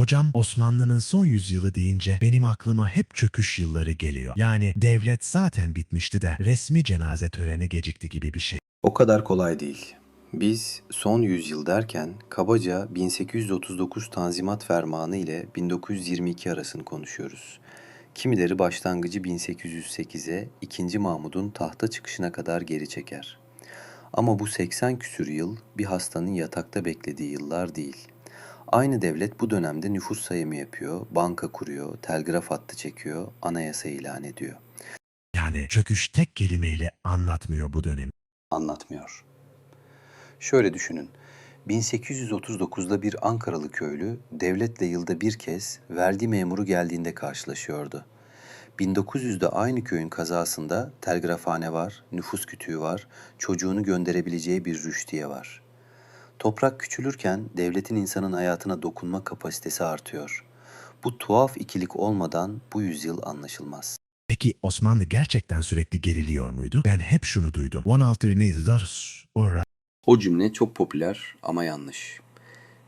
Hocam Osmanlı'nın son yüzyılı deyince benim aklıma hep çöküş yılları geliyor. Yani devlet zaten bitmişti de resmi cenaze töreni gecikti gibi bir şey. O kadar kolay değil. Biz son yüzyıl derken kabaca 1839 Tanzimat Fermanı ile 1922 arasını konuşuyoruz. Kimileri başlangıcı 1808'e 2. Mahmud'un tahta çıkışına kadar geri çeker. Ama bu 80 küsür yıl bir hastanın yatakta beklediği yıllar değil. Aynı devlet bu dönemde nüfus sayımı yapıyor, banka kuruyor, telgraf hattı çekiyor, anayasa ilan ediyor. Yani çöküş tek kelimeyle anlatmıyor bu dönemi. Anlatmıyor. Şöyle düşünün. 1839'da bir Ankaralı köylü devletle yılda bir kez vergi memuru geldiğinde karşılaşıyordu. 1900'de aynı köyün kazasında telgrafhane var, nüfus kütüğü var, çocuğunu gönderebileceği bir rüştiye var. Toprak küçülürken devletin insanın hayatına dokunma kapasitesi artıyor. Bu tuhaf ikilik olmadan bu yüzyıl anlaşılmaz. Peki Osmanlı gerçekten sürekli geriliyor muydu? Ben hep şunu duydum. 16 nedir? O cümle çok popüler ama yanlış.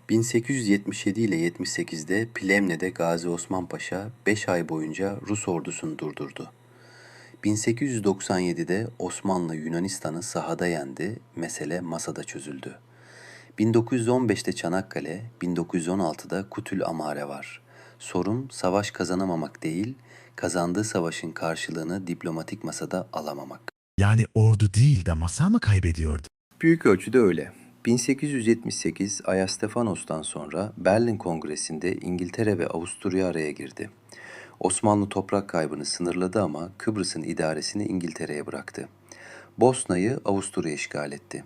1877 ile 78'de Plevne'de Gazi Osman Paşa 5 ay boyunca Rus ordusunu durdurdu. 1897'de Osmanlı Yunanistan'ı sahada yendi, mesele masada çözüldü. 1915'te Çanakkale, 1916'da Kutül Amare var. Sorun savaş kazanamamak değil, kazandığı savaşın karşılığını diplomatik masada alamamak. Yani ordu değil de masa mı kaybediyordu? Büyük ölçüde öyle. 1878 Ayastefanos'tan sonra Berlin Kongresi'nde İngiltere ve Avusturya araya girdi. Osmanlı toprak kaybını sınırladı ama Kıbrıs'ın idaresini İngiltere'ye bıraktı. Bosna'yı Avusturya işgal etti.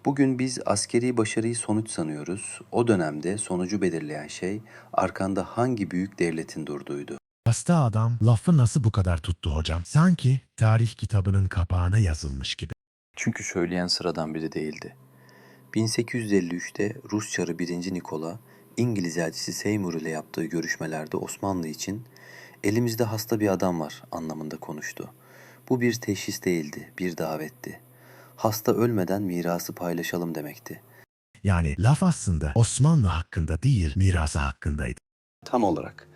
Bugün biz askeri başarıyı sonuç sanıyoruz. O dönemde sonucu belirleyen şey arkanda hangi büyük devletin durduğuydu. Hasta adam lafı nasıl bu kadar tuttu hocam? Sanki tarih kitabının kapağına yazılmış gibi. Çünkü söyleyen sıradan biri değildi. 1853'te Rus Çarı 1. Nikola, İngiliz elçisi Seymour ile yaptığı görüşmelerde Osmanlı için "elimizde hasta bir adam var" anlamında konuştu. Bu bir teşhis değildi, bir davetti. Hasta ölmeden mirası paylaşalım demekti. Yani laf aslında Osmanlı hakkında değil mirası hakkındaydı. Tam olarak.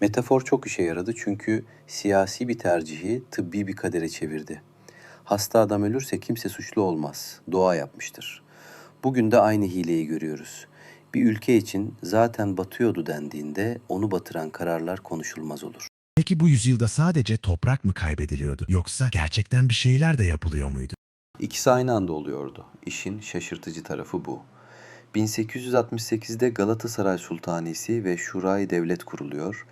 Metafor çok işe yaradı çünkü siyasi bir tercihi tıbbi bir kadere çevirdi. Hasta adam ölürse kimse suçlu olmaz, doğa yapmıştır. Bugün de aynı hileyi görüyoruz. Bir ülke için zaten batıyordu dendiğinde onu batıran kararlar konuşulmaz olur. Peki bu yüzyılda sadece toprak mı kaybediliyordu? Yoksa gerçekten bir şeyler de yapılıyor muydu? İkisi aynı anda oluyordu. İşin şaşırtıcı tarafı bu. 1868'de Galatasaray Sultanisi ve Şurayı Devlet kuruluyor.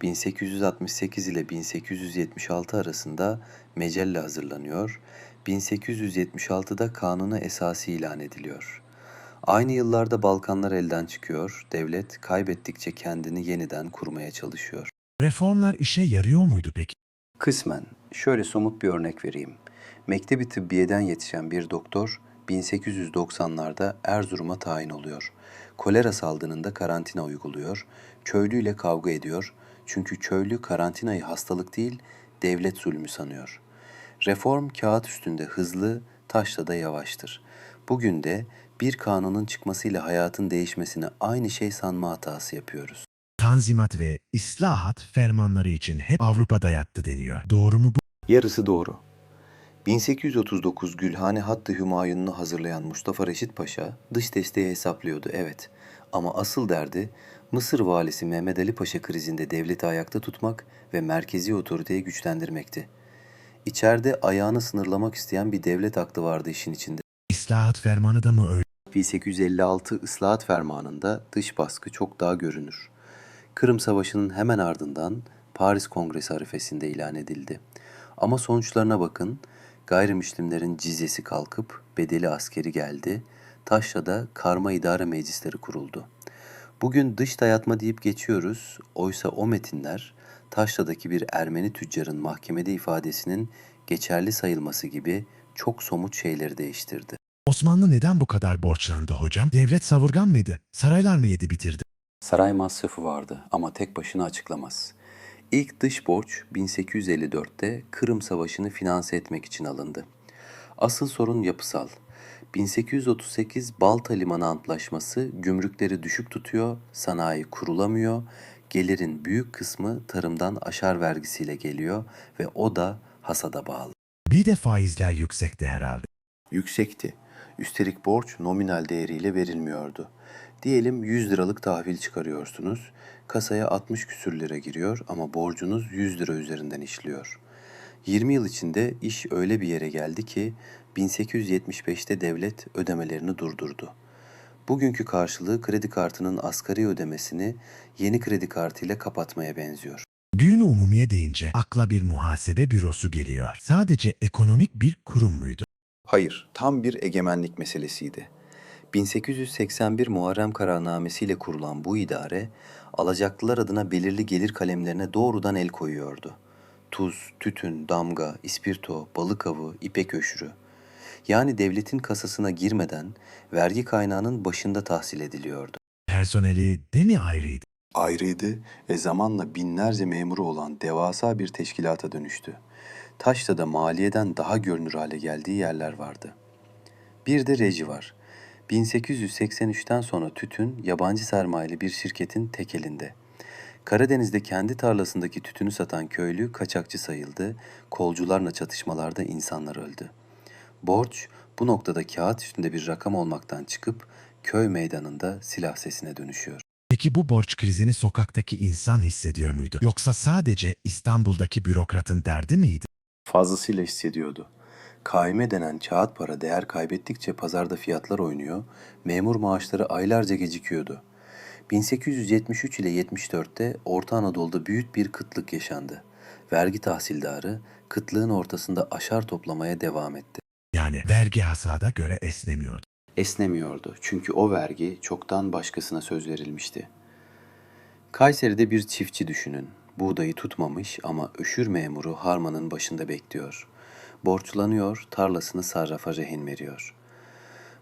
1868 ile 1876 arasında mecelle hazırlanıyor. 1876'da Kanunu Esası ilan ediliyor. Aynı yıllarda Balkanlar elden çıkıyor, devlet kaybettikçe kendini yeniden kurmaya çalışıyor. Reformlar işe yarıyor muydu peki? Kısmen. Şöyle somut bir örnek vereyim. Mektebi tıbbiyeden yetişen bir doktor 1890'larda Erzurum'a tayin oluyor. Kolera salgınında karantina uyguluyor. Köylüyle kavga ediyor. Çünkü köylü karantinayı hastalık değil, devlet zulmü sanıyor. Reform kağıt üstünde hızlı, taşla da yavaştır. Bugün de bir kanunun çıkmasıyla hayatın değişmesini aynı şey sanma hatası yapıyoruz. Tanzimat ve islahat fermanları için hep Avrupa'da yattı deniyor. Doğru mu bu? Yarısı doğru. 1839 Gülhane Hattı Hümayununu hazırlayan Mustafa Reşit Paşa dış desteği hesaplıyordu, evet. Ama asıl derdi Mısır valisi Mehmet Ali Paşa krizinde devleti ayakta tutmak ve merkezi otoriteyi güçlendirmekti. İçeride ayağını sınırlamak isteyen bir devlet aklı vardı işin içinde. İslahat fermanı da mı öyle? 1856 Islahat Fermanı'nda dış baskı çok daha görünür. Kırım Savaşı'nın hemen ardından Paris Kongresi arifesinde ilan edildi. Ama sonuçlarına bakın, gayrimüslimlerin cizyesi kalkıp bedeli askeri geldi, Taşra'da karma idare meclisleri kuruldu. Bugün dış dayatma deyip geçiyoruz, oysa o metinler Taşra'daki bir Ermeni tüccarın mahkemede ifadesinin geçerli sayılması gibi çok somut şeyleri değiştirdi. Osmanlı neden bu kadar borçlandı hocam? Devlet savurgan mıydı? Saraylar mı yedi bitirdi? Saray masrafı vardı ama tek başına açıklamaz. İlk dış borç 1854'te Kırım Savaşı'nı finanse etmek için alındı. Asıl sorun yapısal. 1838 Balta Limanı Antlaşması gümrükleri düşük tutuyor, sanayi kurulamıyor, gelirin büyük kısmı tarımdan aşar vergisiyle geliyor ve o da hasada bağlı. Bir de faizler yüksekti herhalde. Yüksekti. Üstelik borç nominal değeriyle verilmiyordu. Diyelim 100 liralık tahvil çıkarıyorsunuz. Kasaya 60 küsür lira giriyor ama borcunuz 100 lira üzerinden işliyor. 20 yıl içinde iş öyle bir yere geldi ki 1875'te devlet ödemelerini durdurdu. Bugünkü karşılığı kredi kartının asgari ödemesini yeni kredi kartıyla kapatmaya benziyor. Büyünü umumiye deyince akla bir muhasebe bürosu geliyor. Sadece ekonomik bir kurum muydu? Hayır, tam bir egemenlik meselesiydi. 1881 Muharrem Kararnamesi'yle kurulan bu idare, alacaklılar adına belirli gelir kalemlerine doğrudan el koyuyordu. Tuz, tütün, damga, ispirto, balık avı, ipek öşürü. Yani devletin kasasına girmeden vergi kaynağının başında tahsil ediliyordu. Personeli de mi ayrıydı? Ayrıydı ve zamanla binlerce memuru olan devasa bir teşkilata dönüştü. Taş'ta da maliyeden daha görünür hale geldiği yerler vardı. Bir de reji var. 1883'ten sonra tütün yabancı sermayeli bir şirketin tek elinde. Karadeniz'de kendi tarlasındaki tütünü satan köylü kaçakçı sayıldı, kolcularla çatışmalarda insanlar öldü. Borç bu noktada kağıt üstünde bir rakam olmaktan çıkıp köy meydanında silah sesine dönüşüyor. Peki bu borç krizini sokaktaki insan hissediyor muydu? Yoksa sadece İstanbul'daki bürokratın derdi miydi? Fazlasıyla hissediyordu. Kaime denen kağıt para değer kaybettikçe pazarda fiyatlar oynuyor, memur maaşları aylarca gecikiyordu. 1873 ile 74'te Orta Anadolu'da büyük bir kıtlık yaşandı. Vergi tahsildarı kıtlığın ortasında aşar toplamaya devam etti. Yani vergi hasada göre esnemiyordu. Esnemiyordu çünkü o vergi çoktan başkasına söz verilmişti. Kayseri'de bir çiftçi düşünün. Buğdayı tutmamış ama öşür memuru harmanın başında bekliyor. Borçlanıyor, tarlasını sarrafa rehin veriyor.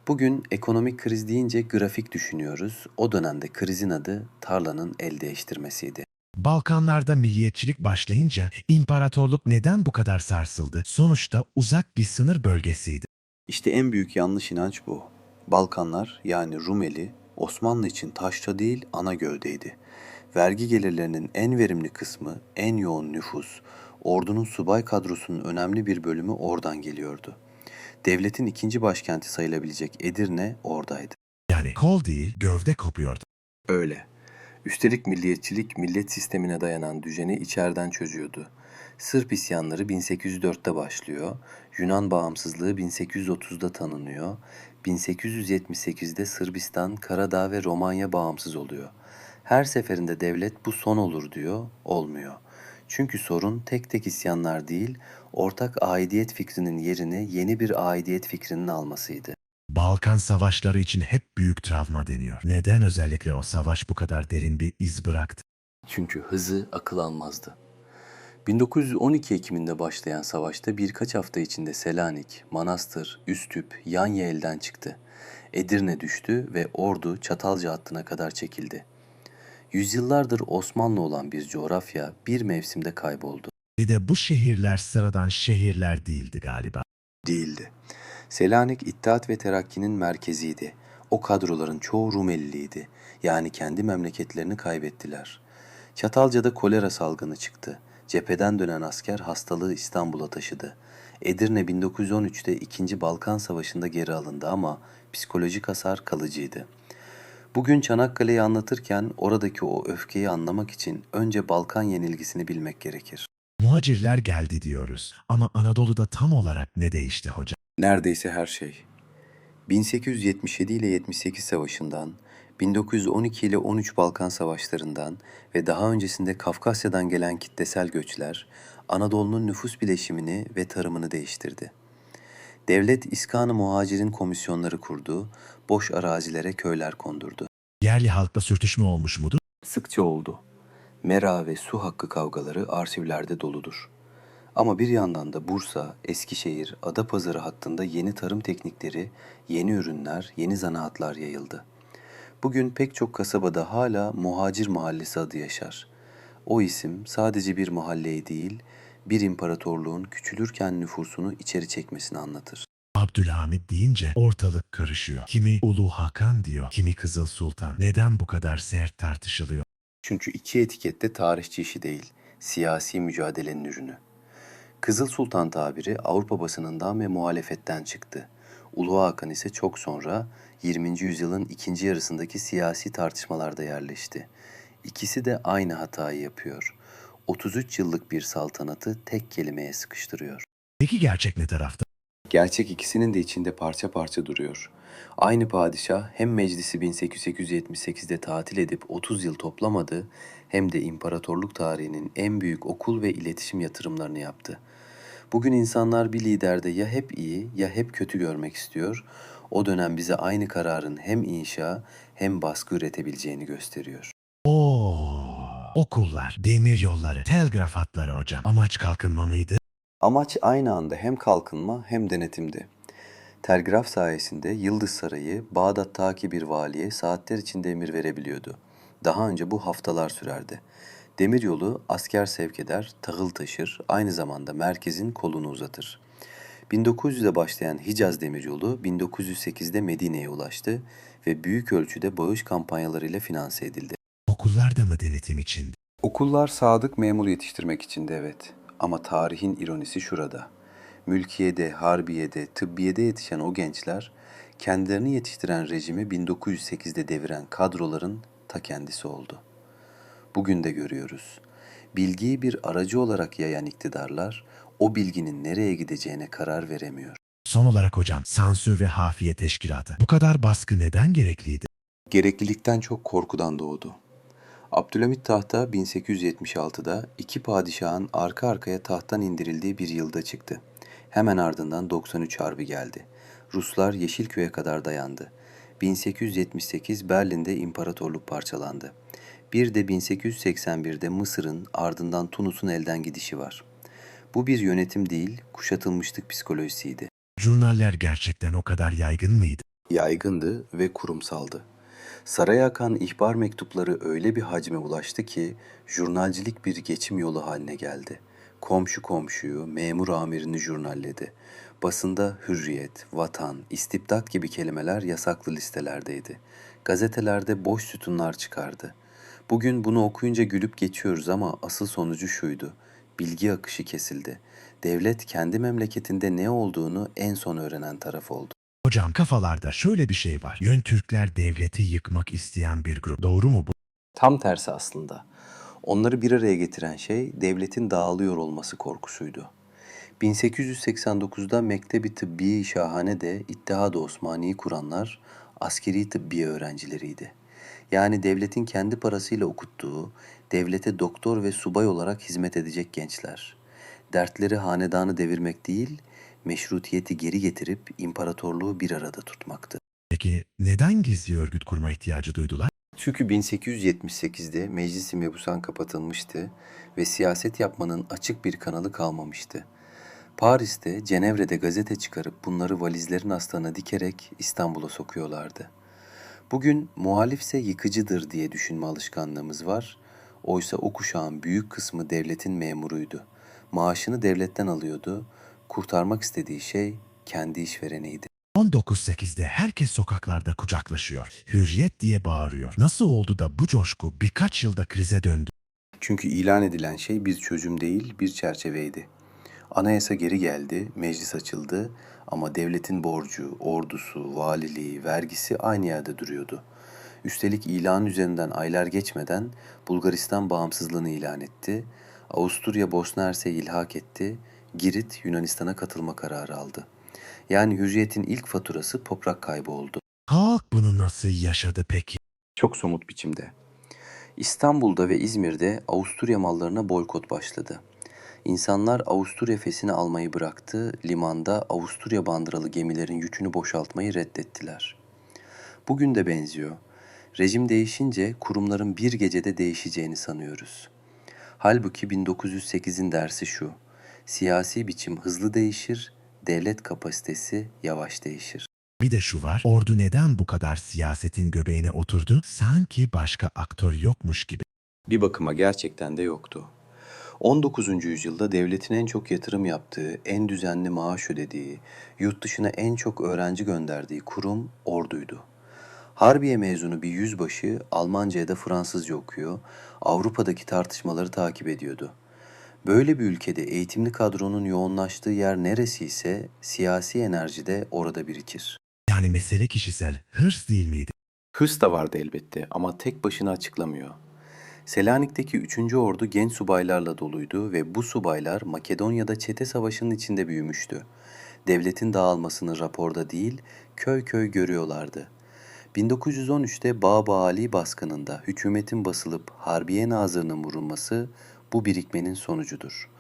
Bugün ekonomik kriz deyince grafik düşünüyoruz. O dönemde krizin adı tarlanın el değiştirmesiydi. Balkanlarda milliyetçilik başlayınca imparatorluk neden bu kadar sarsıldı? Sonuçta uzak bir sınır bölgesiydi. İşte en büyük yanlış inanç bu. Balkanlar yani Rumeli Osmanlı için taşça değil ana gövdeydi. Vergi gelirlerinin en verimli kısmı, en yoğun nüfus, ordunun subay kadrosunun önemli bir bölümü oradan geliyordu. Devletin ikinci başkenti sayılabilecek Edirne oradaydı. Yani kol değil gövde kopuyordu. Öyle. Üstelik milliyetçilik millet sistemine dayanan düzeni içeriden çözüyordu. Sırp isyanları 1804'te başlıyor, Yunan bağımsızlığı 1830'da tanınıyor, 1878'de Sırbistan, Karadağ ve Romanya bağımsız oluyor. Her seferinde devlet bu son olur diyor, olmuyor. Çünkü sorun tek tek isyanlar değil, ortak aidiyet fikrinin yerini yeni bir aidiyet fikrinin almasıydı. Balkan savaşları için hep büyük travma deniyor. Neden özellikle o savaş bu kadar derin bir iz bıraktı? Çünkü hızı akıl almazdı. 1912 Ekim'inde başlayan savaşta birkaç hafta içinde Selanik, Manastır, Üstüp, Yanya elden çıktı. Edirne düştü ve ordu Çatalca hattına kadar çekildi. Yüzyıllardır Osmanlı olan bir coğrafya bir mevsimde kayboldu. Bir de bu şehirler sıradan şehirler değildi galiba. Değildi. Selanik İttihat ve Terakki'nin merkeziydi. O kadroların çoğu Rumeliliydi. Yani kendi memleketlerini kaybettiler. Çatalca'da kolera salgını çıktı. Cepheden dönen asker hastalığı İstanbul'a taşıdı. Edirne 1913'te 2. Balkan Savaşı'nda geri alındı ama psikolojik hasar kalıcıydı. Bugün Çanakkale'yi anlatırken oradaki o öfkeyi anlamak için önce Balkan yenilgisini bilmek gerekir. Muhacirler geldi diyoruz ama Anadolu'da tam olarak ne değişti hocam? Neredeyse her şey. 1877 ile 78 Savaşı'ndan, 1912 ile 13 Balkan Savaşları'ndan ve daha öncesinde Kafkasya'dan gelen kitlesel göçler, Anadolu'nun nüfus bileşimini ve tarımını değiştirdi. Devlet İskan-ı Muhacir'in komisyonları kurdu, boş arazilere köyler kondurdu. Yerli halkla sürtüşme olmuş mudur? Sıkça oldu. Mera ve su hakkı kavgaları arşivlerde doludur. Ama bir yandan da Bursa, Eskişehir, Adapazarı hattında yeni tarım teknikleri, yeni ürünler, yeni zanaatlar yayıldı. Bugün pek çok kasabada hala Muhacir Mahallesi adı yaşar. O isim sadece bir mahalleyi değil, bir imparatorluğun küçülürken nüfusunu içeri çekmesini anlatır. Abdülhamit deyince ortalık karışıyor. Kimi Ulu Hakan diyor, kimi Kızıl Sultan. Neden bu kadar sert tartışılıyor? Çünkü iki etiket de tarihçi işi değil, siyasi mücadelenin ürünü. Kızıl Sultan tabiri Avrupa basınından ve muhalefetten çıktı. Ulu Hakan ise çok sonra 20. yüzyılın ikinci yarısındaki siyasi tartışmalarda yerleşti. İkisi de aynı hatayı yapıyor. 33 yıllık bir saltanatı tek kelimeye sıkıştırıyor. Peki gerçek ne tarafta? Gerçek ikisinin de içinde parça parça duruyor. Aynı padişah hem meclisi 1878'de tatil edip 30 yıl toplamadı, hem de imparatorluk tarihinin en büyük okul ve iletişim yatırımlarını yaptı. Bugün insanlar bir liderde ya hep iyi ya hep kötü görmek istiyor. O dönem bize aynı kararın hem inşa hem baskı üretebileceğini gösteriyor. Okullar, demir yolları, telgraf hatları hocam. Amaç kalkınma mıydı? Amaç aynı anda hem kalkınma hem denetimdi. Telgraf sayesinde Yıldız Sarayı, Bağdat'taki bir valiye saatler içinde emir verebiliyordu. Daha önce bu haftalar sürerdi. Demiryolu asker sevk eder, tahıl taşır, aynı zamanda merkezin kolunu uzatır. 1900'de başlayan Hicaz Demiryolu 1908'de Medine'ye ulaştı ve büyük ölçüde bağış kampanyalarıyla finanse edildi. Okullar da mı denetim için? Okullar sadık memur yetiştirmek içindi, evet. Ama tarihin ironisi şurada. Mülkiyede, harbiyede, tıbbiyede yetişen o gençler, kendilerini yetiştiren rejimi 1908'de deviren kadroların ta kendisi oldu. Bugün de görüyoruz. Bilgiyi bir aracı olarak yayan iktidarlar, o bilginin nereye gideceğine karar veremiyor. Son olarak hocam, sansür ve hafiye teşkilatı. Bu kadar baskı neden gerekliydi? Gereklilikten çok korkudan doğdu. Abdülhamit tahta 1876'da iki padişahın arka arkaya tahttan indirildiği bir yılda çıktı. Hemen ardından 93 Harbi geldi. Ruslar Yeşilköy'e kadar dayandı. 1878 Berlin'de imparatorluk parçalandı. Bir de 1881'de Mısır'ın ardından Tunus'un elden gidişi var. Bu bir yönetim değil, kuşatılmışlık psikolojisiydi. Jurnaller gerçekten o kadar yaygın mıydı? Yaygındı ve kurumsaldı. Saraya akan ihbar mektupları öyle bir hacme ulaştı ki jurnalcilik bir geçim yolu haline geldi. Komşu komşuyu, memur amirini jurnalledi. Basında hürriyet, vatan, istibdat gibi kelimeler yasaklı listelerdeydi. Gazetelerde boş sütunlar çıkardı. Bugün bunu okuyunca gülüp geçiyoruz ama asıl sonucu şuydu. Bilgi akışı kesildi. Devlet kendi memleketinde ne olduğunu en son öğrenen taraf oldu. Hocam kafalarda şöyle bir şey var. Yöntürkler devleti yıkmak isteyen bir grup. Doğru mu bu? Tam tersi aslında. Onları bir araya getiren şey devletin dağılıyor olması korkusuydu. 1889'da Mektebi Tıbbiye-i Şahane'de İttihad-ı Osmani'yi kuranlar askeri tıbbiye öğrencileriydi. Yani devletin kendi parasıyla okuttuğu, devlete doktor ve subay olarak hizmet edecek gençler. Dertleri hanedanı devirmek değil, meşrutiyeti geri getirip imparatorluğu bir arada tutmaktı. Peki neden gizli örgüt kurma ihtiyacı duydular? Çünkü 1878'de Meclis-i Mebusan kapatılmıştı ve siyaset yapmanın açık bir kanalı kalmamıştı. Paris'te, Cenevre'de gazete çıkarıp bunları valizlerin astığına dikerek İstanbul'a sokuyorlardı. Bugün muhalifse yıkıcıdır diye düşünme alışkanlığımız var. Oysa o kuşağın büyük kısmı devletin memuruydu. Maaşını devletten alıyordu. Kurtarmak istediği şey kendi işvereniydi. 19.8'de herkes sokaklarda kucaklaşıyor. Hürriyet diye bağırıyor. Nasıl oldu da bu coşku birkaç yılda krize döndü? Çünkü ilan edilen şey bir çözüm değil, bir çerçeveydi. Anayasa geri geldi, meclis açıldı ama devletin borcu, ordusu, valiliği, vergisi aynı yerde duruyordu. Üstelik ilan üzerinden aylar geçmeden Bulgaristan bağımsızlığını ilan etti, Avusturya Bosna Hersek'i ilhak etti, Girit Yunanistan'a katılma kararı aldı. Yani hürriyetin ilk faturası toprak kaybı oldu. Halk bunu nasıl yaşadı peki? Çok somut biçimde. İstanbul'da ve İzmir'de Avusturya mallarına boykot başladı. İnsanlar Avusturya fesini almayı bıraktı, limanda Avusturya bandıralı gemilerin yükünü boşaltmayı reddettiler. Bugün de benziyor. Rejim değişince kurumların bir gecede değişeceğini sanıyoruz. Halbuki 1908'in dersi şu: siyasi biçim hızlı değişir, devlet kapasitesi yavaş değişir. Bir de şu var, ordu neden bu kadar siyasetin göbeğine oturdu? Sanki başka aktör yokmuş gibi. Bir bakıma gerçekten de yoktu. 19. yüzyılda devletin en çok yatırım yaptığı, en düzenli maaş ödediği, yurt dışına en çok öğrenci gönderdiği kurum orduydu. Harbiye mezunu bir yüzbaşı Almanca ya da Fransızca okuyor, Avrupa'daki tartışmaları takip ediyordu. Böyle bir ülkede eğitimli kadronun yoğunlaştığı yer neresi ise siyasi enerji de orada birikir. Yani mesele kişisel hırs değil miydi? Hırs da vardı elbette ama tek başına açıklamıyor. Selanik'teki 3. Ordu genç subaylarla doluydu ve bu subaylar Makedonya'da çete savaşının içinde büyümüştü. Devletin dağılmasını raporda değil, köy köy görüyorlardı. 1913'te Baba Ali baskınında hükümetin basılıp Harbiye Nazırı'nın vurulması bu birikmenin sonucudur.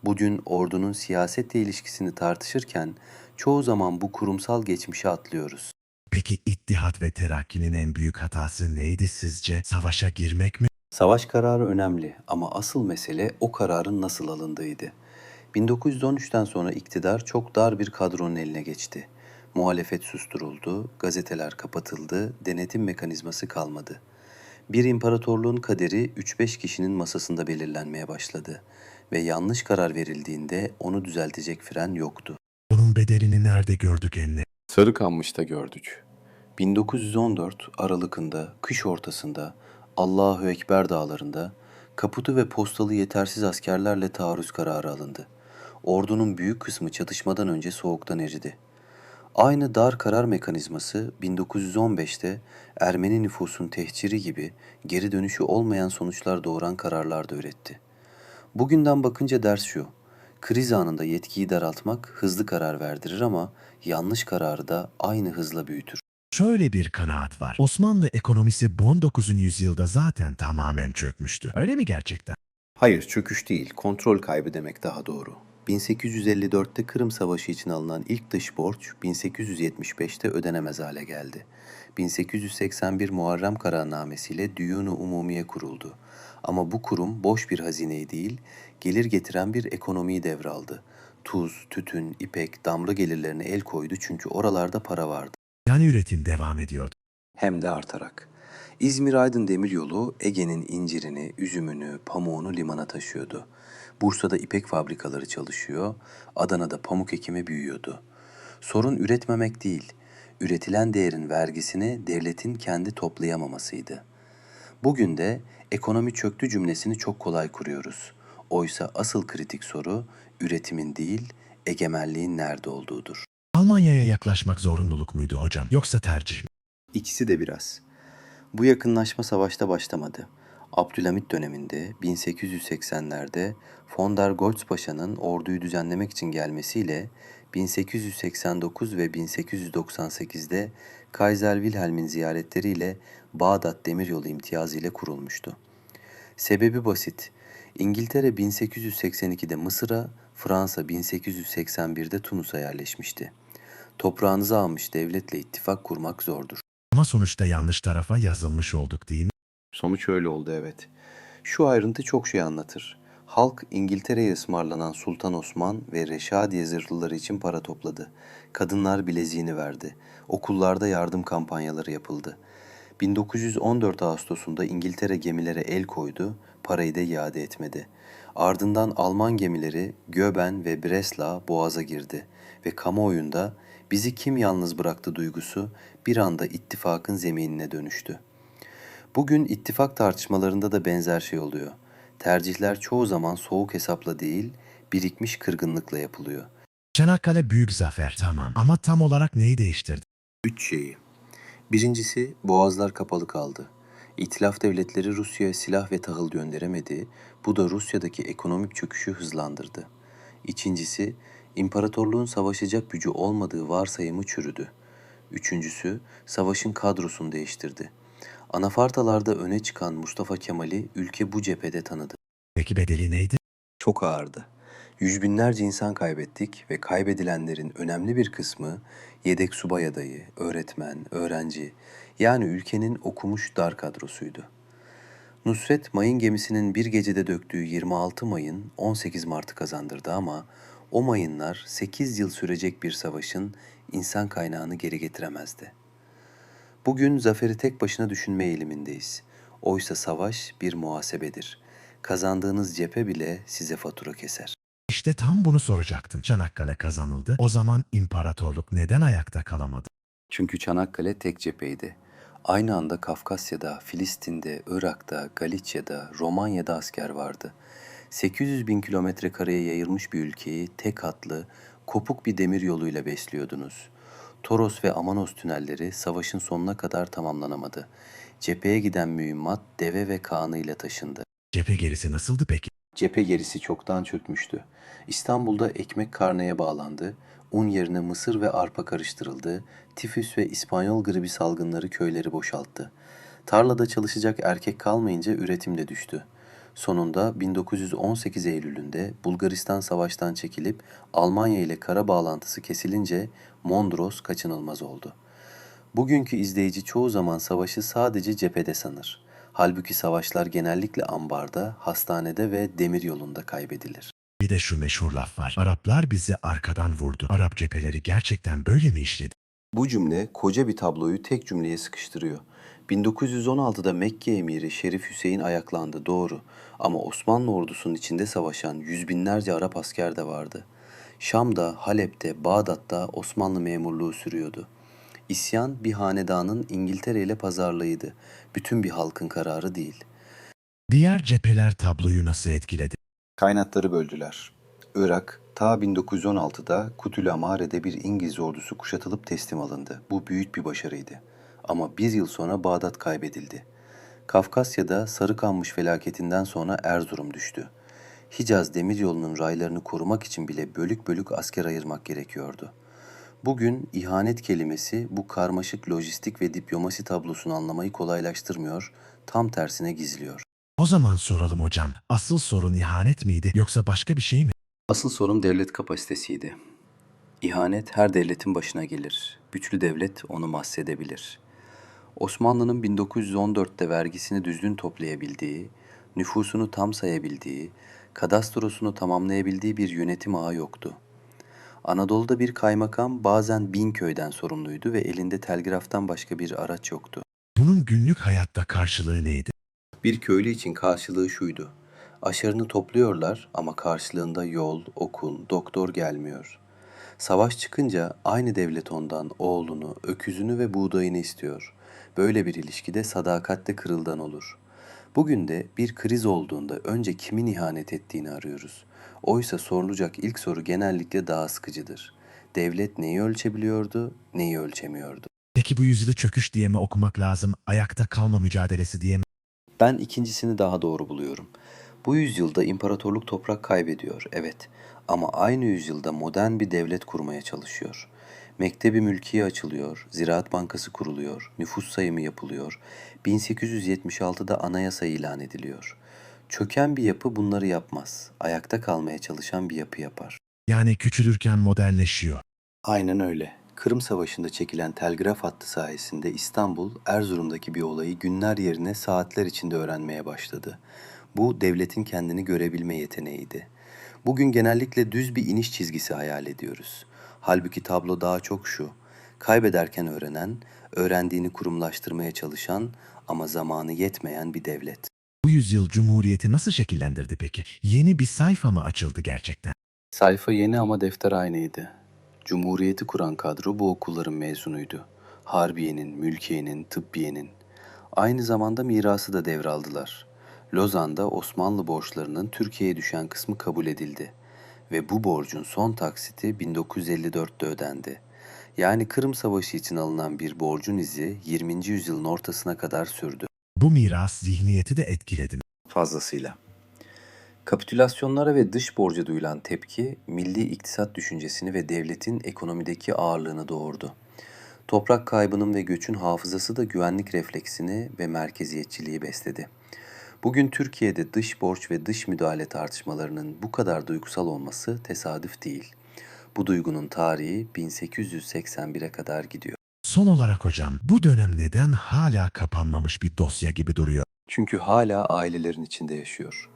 Bugün ordunun siyasetle ilişkisini tartışırken çoğu zaman bu kurumsal geçmişi atlıyoruz. Peki İttihat ve Terakki'nin en büyük hatası neydi sizce? Savaşa girmek mi? Savaş kararı önemli ama asıl mesele o kararın nasıl alındığıydı. 1913'ten sonra iktidar çok dar bir kadronun eline geçti. Muhalefet susturuldu, gazeteler kapatıldı, denetim mekanizması kalmadı. Bir imparatorluğun kaderi 3-5 kişinin masasında belirlenmeye başladı ve yanlış karar verildiğinde onu düzeltecek fren yoktu. Bunun bedelini nerede gördük enine? Sarıkamış'ta gördük. 1914 Aralık'ında, kış ortasında, Allahu Ekber dağlarında, kaputu ve postalı yetersiz askerlerle taarruz kararı alındı. Ordunun büyük kısmı çatışmadan önce soğuktan eridi. Aynı dar karar mekanizması 1915'te Ermeni nüfusun tehciri gibi geri dönüşü olmayan sonuçlar doğuran kararlar da üretti. Bugünden bakınca ders şu: kriz anında yetkiyi daraltmak hızlı karar verdirir ama yanlış kararı da aynı hızla büyütür. Şöyle bir kanaat var. Osmanlı ekonomisi bu 19. yüzyılda zaten tamamen çökmüştü. Öyle mi gerçekten? Hayır, çöküş değil, kontrol kaybı demek daha doğru. 1854'te Kırım Savaşı için alınan ilk dış borç 1875'te ödenemez hale geldi. 1881 Muharrem Kararnamesi'yle Düyun-u Umumiye kuruldu. Ama bu kurum boş bir hazineyi değil, gelir getiren bir ekonomiyi devraldı. Tuz, tütün, ipek, damra gelirlerine el koydu çünkü oralarda para vardı. Yani üretim devam ediyordu. Hem de artarak. İzmir-Aydın Demiryolu Ege'nin incirini, üzümünü, pamuğunu limana taşıyordu. Bursa'da ipek fabrikaları çalışıyor, Adana'da pamuk ekimi büyüyordu. Sorun üretmemek değil, üretilen değerin vergisini devletin kendi toplayamamasıydı. Bugün de ekonomi çöktü cümlesini çok kolay kuruyoruz. Oysa asıl kritik soru üretimin değil, egemenliğin nerede olduğudur. Almanya'ya yaklaşmak zorunluluk muydu hocam? Yoksa tercih mi? İkisi de biraz. Bu yakınlaşma savaşta başlamadı. Abdülhamit döneminde 1880'lerde von der Goltz Paşa'nın orduyu düzenlemek için gelmesiyle 1889 ve 1898'de Kaiser Wilhelm'in ziyaretleriyle Bağdat Demiryolu imtiyazı ile kurulmuştu. Sebebi basit. İngiltere 1882'de Mısır'a, Fransa 1881'de Tunus'a yerleşmişti. Toprağınızı almış devletle ittifak kurmak zordur. Ama sonuçta yanlış tarafa yazılmış olduk değil mi? Sonuç öyle oldu, evet. Şu ayrıntı çok şey anlatır. Halk İngiltere'ye ısmarlanan Sultan Osman ve Reşadiye zırhlıları için para topladı. Kadınlar bileziğini verdi. Okullarda yardım kampanyaları yapıldı. 1914 Ağustos'unda İngiltere gemilere el koydu, parayı da iade etmedi. Ardından Alman gemileri Göben ve Breslau boğaza girdi ve kamuoyunda bizi kim yalnız bıraktı duygusu bir anda ittifakın zeminine dönüştü. Bugün ittifak tartışmalarında da benzer şey oluyor. Tercihler çoğu zaman soğuk hesapla değil, birikmiş kırgınlıkla yapılıyor. Çanakkale büyük zafer tamam. Ama tam olarak neyi değiştirdi? Üç şeyi. Birincisi, boğazlar kapalı kaldı. İtilaf devletleri Rusya'ya silah ve tahıl gönderemedi. Bu da Rusya'daki ekonomik çöküşü hızlandırdı. İkincisi, imparatorluğun savaşacak gücü olmadığı varsayımı çürüdü. Üçüncüsü, savaşın kadrosunu değiştirdi. Anafartalarda öne çıkan Mustafa Kemal'i ülke bu cephede tanıdı. Peki bedeli neydi? Çok ağırdı. Yüz binlerce insan kaybettik ve kaybedilenlerin önemli bir kısmı yedek subay adayı, öğretmen, öğrenci, yani ülkenin okumuş dar kadrosuydu. Nusret Mayın gemisinin bir gecede döktüğü 26 mayın 18 Mart'ı kazandırdı ama o mayınlar 8 yıl sürecek bir savaşın insan kaynağını geri getiremezdi. Bugün zaferi tek başına düşünme eğilimindeyiz. Oysa savaş bir muhasebedir. Kazandığınız cephe bile size fatura keser. İşte tam bunu soracaktım. Çanakkale kazanıldı. O zaman imparatorluk neden ayakta kalamadı? Çünkü Çanakkale tek cepheydi. Aynı anda Kafkasya'da, Filistin'de, Irak'ta, Galicia'da, Romanya'da asker vardı. 800 bin kilometre kareye yayılmış bir ülkeyi tek hatlı, kopuk bir demir yoluyla besliyordunuz. Toros ve Amanos tünelleri savaşın sonuna kadar tamamlanamadı. Cepheye giden mühimmat deve ve kağnı ile taşındı. Cephe gerisi nasıldı peki? Cephe gerisi çoktan çökmüştü. İstanbul'da ekmek karneye bağlandı, un yerine mısır ve arpa karıştırıldı, tifüs ve İspanyol gribi salgınları köyleri boşalttı. Tarlada çalışacak erkek kalmayınca üretim de düştü. Sonunda 1918 Eylül'ünde Bulgaristan savaştan çekilip Almanya ile kara bağlantısı kesilince Mondros kaçınılmaz oldu. Bugünkü izleyici çoğu zaman savaşı sadece cephede sanır. Halbuki savaşlar genellikle ambarda, hastanede ve demiryolunda kaybedilir. Bir de şu meşhur laf var. Araplar bizi arkadan vurdu. Arap cepheleri gerçekten böyle mi işledi? Bu cümle koca bir tabloyu tek cümleye sıkıştırıyor. 1916'da Mekke emiri Şerif Hüseyin ayaklandı, doğru. Ama Osmanlı ordusunun içinde savaşan yüz binlerce Arap asker de vardı. Şam'da, Halep'te, Bağdat'ta Osmanlı memurluğu sürüyordu. İsyan bir hanedanın İngiltere ile pazarlığıydı. Bütün bir halkın kararı değil. Diğer cepheler tabloyu nasıl etkiledi? Kaynakları böldüler. Irak, ta 1916'da Kutül-Amare'de bir İngiliz ordusu kuşatılıp teslim alındı. Bu büyük bir başarıydı. Ama bir yıl sonra Bağdat kaybedildi. Kafkasya'da Sarıkamış felaketinden sonra Erzurum düştü. Hicaz demiryolunun raylarını korumak için bile bölük bölük asker ayırmak gerekiyordu. Bugün ihanet kelimesi bu karmaşık lojistik ve diplomasi tablosunu anlamayı kolaylaştırmıyor, tam tersine gizliyor. O zaman soralım hocam. Asıl sorun ihanet miydi yoksa başka bir şey mi? Asıl sorun devlet kapasitesiydi. İhanet her devletin başına gelir. Güçlü devlet onu mahsedebilir. Osmanlı'nın 1914'te vergisini düzgün toplayabildiği, nüfusunu tam sayabildiği, kadastrosunu tamamlayabildiği bir yönetim ağı yoktu. Anadolu'da bir kaymakam bazen 1000 köyden sorumluydu ve elinde telgraftan başka bir araç yoktu. Bunun günlük hayatta karşılığı neydi? Bir köylü için karşılığı şuydu: aşarını topluyorlar ama karşılığında yol, okul, doktor gelmiyor. Savaş çıkınca aynı devlet ondan oğlunu, öküzünü ve buğdayını istiyor. Böyle bir ilişkide sadakat de kırıldan olur. Bugün de bir kriz olduğunda önce kimin ihanet ettiğini arıyoruz. Oysa sorulacak ilk soru genellikle daha sıkıcıdır. Devlet neyi ölçebiliyordu, neyi ölçemiyordu? Peki bu yüzyılı çöküş diye mi okumak lazım, ayakta kalma mücadelesi diye mi? Ben ikincisini daha doğru buluyorum. Bu yüzyılda imparatorluk toprak kaybediyor, evet. Ama aynı yüzyılda modern bir devlet kurmaya çalışıyor. Mektebi mülkiye açılıyor, Ziraat Bankası kuruluyor, nüfus sayımı yapılıyor, 1876'da anayasa ilan ediliyor. Çöken bir yapı bunları yapmaz. Ayakta kalmaya çalışan bir yapı yapar. Yani küçülürken modernleşiyor. Aynen öyle. Kırım Savaşı'nda çekilen telgraf hattı sayesinde İstanbul, Erzurum'daki bir olayı günler yerine saatler içinde öğrenmeye başladı. Bu devletin kendini görebilme yeteneğiydi. Bugün genellikle düz bir iniş çizgisi hayal ediyoruz. Halbuki tablo daha çok şu: kaybederken öğrenen, öğrendiğini kurumlaştırmaya çalışan ama zamanı yetmeyen bir devlet. Bu yüzyıl Cumhuriyeti nasıl şekillendirdi peki? Yeni bir sayfa mı açıldı gerçekten? Sayfa yeni ama defter aynıydı. Cumhuriyeti kuran kadro bu okulların mezunuydu. Harbiye'nin, Mülkiye'nin, Tıbbiye'nin. Aynı zamanda mirası da devraldılar. Lozan'da Osmanlı borçlarının Türkiye'ye düşen kısmı kabul edildi. Ve bu borcun son taksiti 1954'te ödendi. Yani Kırım Savaşı için alınan bir borcun izi 20. yüzyılın ortasına kadar sürdü. Bu miras zihniyeti de etkiledi mi? Fazlasıyla. Kapitülasyonlara ve dış borca duyulan tepki, milli iktisat düşüncesini ve devletin ekonomideki ağırlığını doğurdu. Toprak kaybının ve göçün hafızası da güvenlik refleksini ve merkeziyetçiliği besledi. Bugün Türkiye'de dış borç ve dış müdahale tartışmalarının bu kadar duygusal olması tesadüf değil. Bu duygunun tarihi 1881'e kadar gidiyor. Son olarak hocam, bu dönem neden hala kapanmamış bir dosya gibi duruyor? Çünkü hala ailelerin içinde yaşıyor.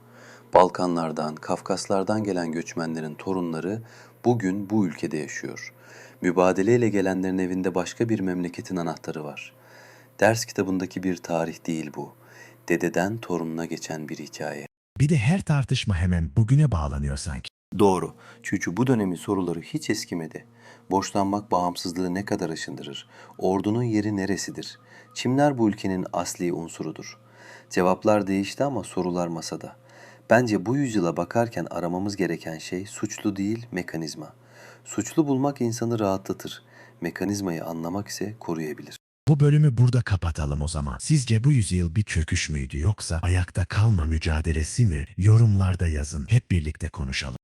Balkanlardan, Kafkaslardan gelen göçmenlerin torunları bugün bu ülkede yaşıyor. Mübadeleyle gelenlerin evinde başka bir memleketin anahtarı var. Ders kitabındaki bir tarih değil bu. Dededen torununa geçen bir hikaye. Bir de her tartışma hemen bugüne bağlanıyor sanki. Doğru. Çünkü bu dönemin soruları hiç eskimedi. Boşlanmak bağımsızlığı ne kadar aşındırır? Ordunun yeri neresidir? Kimler bu ülkenin asli unsurudur? Cevaplar değişti ama sorular masada. Bence bu yüzyıla bakarken aramamız gereken şey suçlu değil, mekanizma. Suçlu bulmak insanı rahatlatır. Mekanizmayı anlamak ise koruyabilir. Bu bölümü burada kapatalım o zaman. Sizce bu yüzyıl bir çöküş müydü yoksa ayakta kalma mücadelesi mi? Yorumlarda yazın. Hep birlikte konuşalım.